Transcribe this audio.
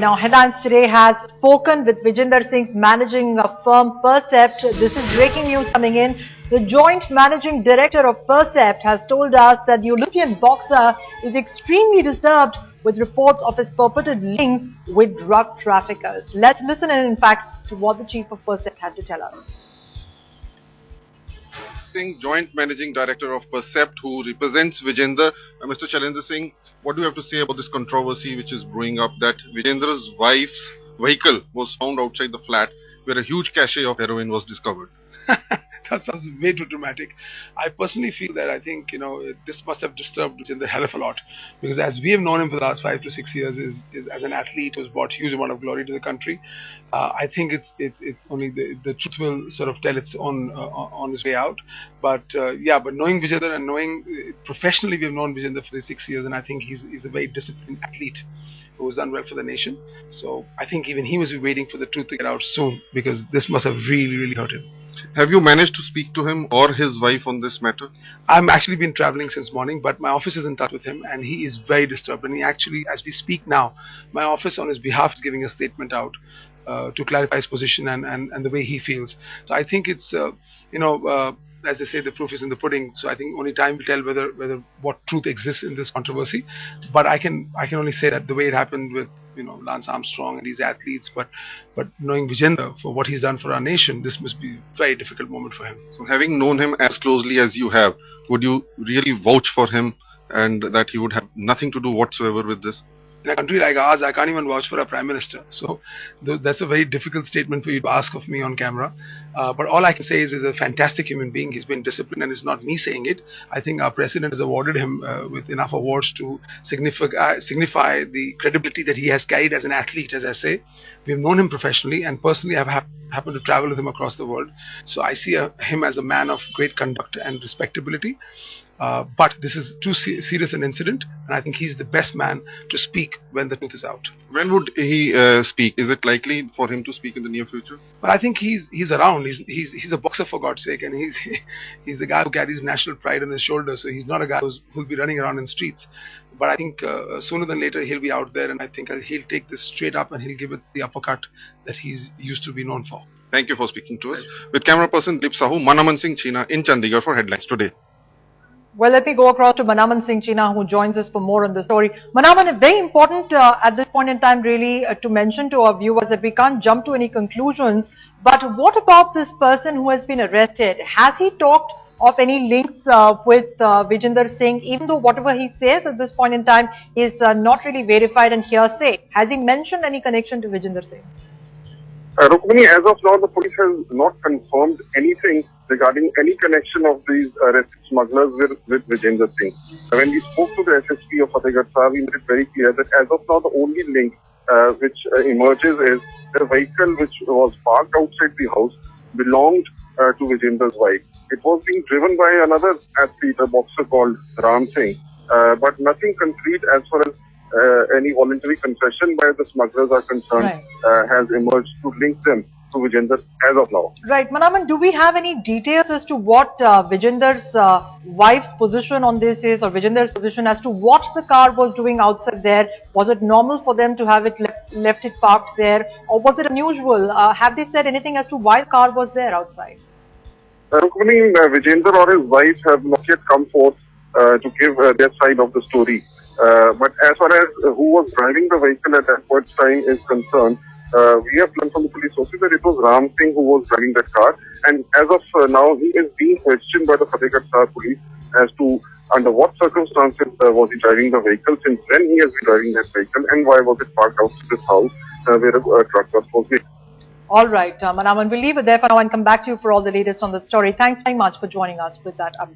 Now, Headlines today has spoken with Vijender Singh's managing firm Percept. This is breaking news coming in. The joint managing director of Percept has told us that the Olympian boxer is extremely disturbed with reports of his purported links with drug traffickers. Let's listen in fact, to what the chief of Percept had to tell us. Singh, Joint Managing Director of Percept, who represents Vijender. Mr. Vijender Singh, what do you have to say about this controversy which is brewing up that Vijender's wife's vehicle was found outside the flat where a huge cache of heroin was discovered? That sounds way too dramatic. I personally feel that I think, this must have disturbed Vijender a hell of a lot, because as we have known him for the last 5 to 6 years is as an athlete who's brought huge amount of glory to the country. I think it's only the truth will sort of tell its own on his way out. But but knowing Vijender and knowing professionally, we've known Vijender for the 6 years, and I think he's a very disciplined athlete who has done well for the nation. So I think even he must be waiting for the truth to get out soon, because this must have really hurt him. Have you managed to speak to him or his wife on this matter? I've actually been traveling since morning, but my office is in touch with him and he is very disturbed. And he actually, as we speak now, my office on his behalf is giving a statement out to clarify his position and the way he feels. So I think it's, as they say, the proof is in the pudding. So I think only time will tell whether what truth exists in this controversy. But I can only say that the way it happened with Lance Armstrong and these athletes, but knowing Vijender for what he's done for our nation, this must be a very difficult moment for him. So having known him as closely as you have, would you really vouch for him and that he would have nothing to do whatsoever with this? In a country like ours, I can't even vouch for a prime minister. So that's a very difficult statement for you to ask of me on camera. But all I can say is he's a fantastic human being. He's been disciplined, and it's not me saying it. I think our president has awarded him with enough awards to signify the credibility that he has carried as an athlete, as I say. We've known him professionally, and personally I've happened to travel with him across the world. So I see him as a man of great conduct and respectability. But this is too serious an incident, and I think he's the best man to speak when the truth is out. When would he speak? Is it likely for him to speak in the near future? But I think he's around. He's a boxer, for God's sake, and he's a guy who carries national pride on his shoulders. So he's not a guy who'll be running around in streets. But I think sooner than later he'll be out there, and I think he'll take this straight up and he'll give it the uppercut that he's used to be known for. Thank you for speaking to us. With camera person Dilip Sahu, Manaman Singh China in Chandigarh for Headlines Today. Well, let me go across to Manaman Singh China, who joins us for more on the story. Manaman, it's very important at this point in time really to mention to our viewers that we can't jump to any conclusions. But what about this person who has been arrested? Has he talked of any links with Vijender Singh, even though whatever he says at this point in time is not really verified and hearsay? Has he mentioned any connection to Vijender Singh? Rukmini, as of now, the police has not confirmed anything regarding any connection of these arrested smugglers with Vijender Singh. When we spoke to the SSP of Fatehgarh, we made it very clear that as of now, the only link which emerges is the vehicle which was parked outside the house belonged to Vijender's wife. It was being driven by another athlete, a boxer called Ram Singh, but nothing concrete as far as any voluntary confession by the smugglers are concerned has emerged to link them to Vijender as of now. Right. Manaman, do we have any details as to what Vijender's wife's position on this is, or Vijender's position as to what the car was doing outside there? Was it normal for them to have it left it parked there, or was it unusual? Have they said anything as to why the car was there outside? Rukmini, Vijender or his wife have not yet come forth to give their side of the story. But as far as who was driving the vehicle at that point in time is concerned, we have learned from the police sources that it was Ram Singh who was driving that car, and as of now he is being questioned by the Fatehgarh police as to under what circumstances was he driving the vehicle, since when he has been driving that vehicle, and why was it parked outside this house where a truck was supposed to be. All right, Manaman, we'll leave it there for now and come back to you for all the latest on the story. Thanks very much for joining us with that update.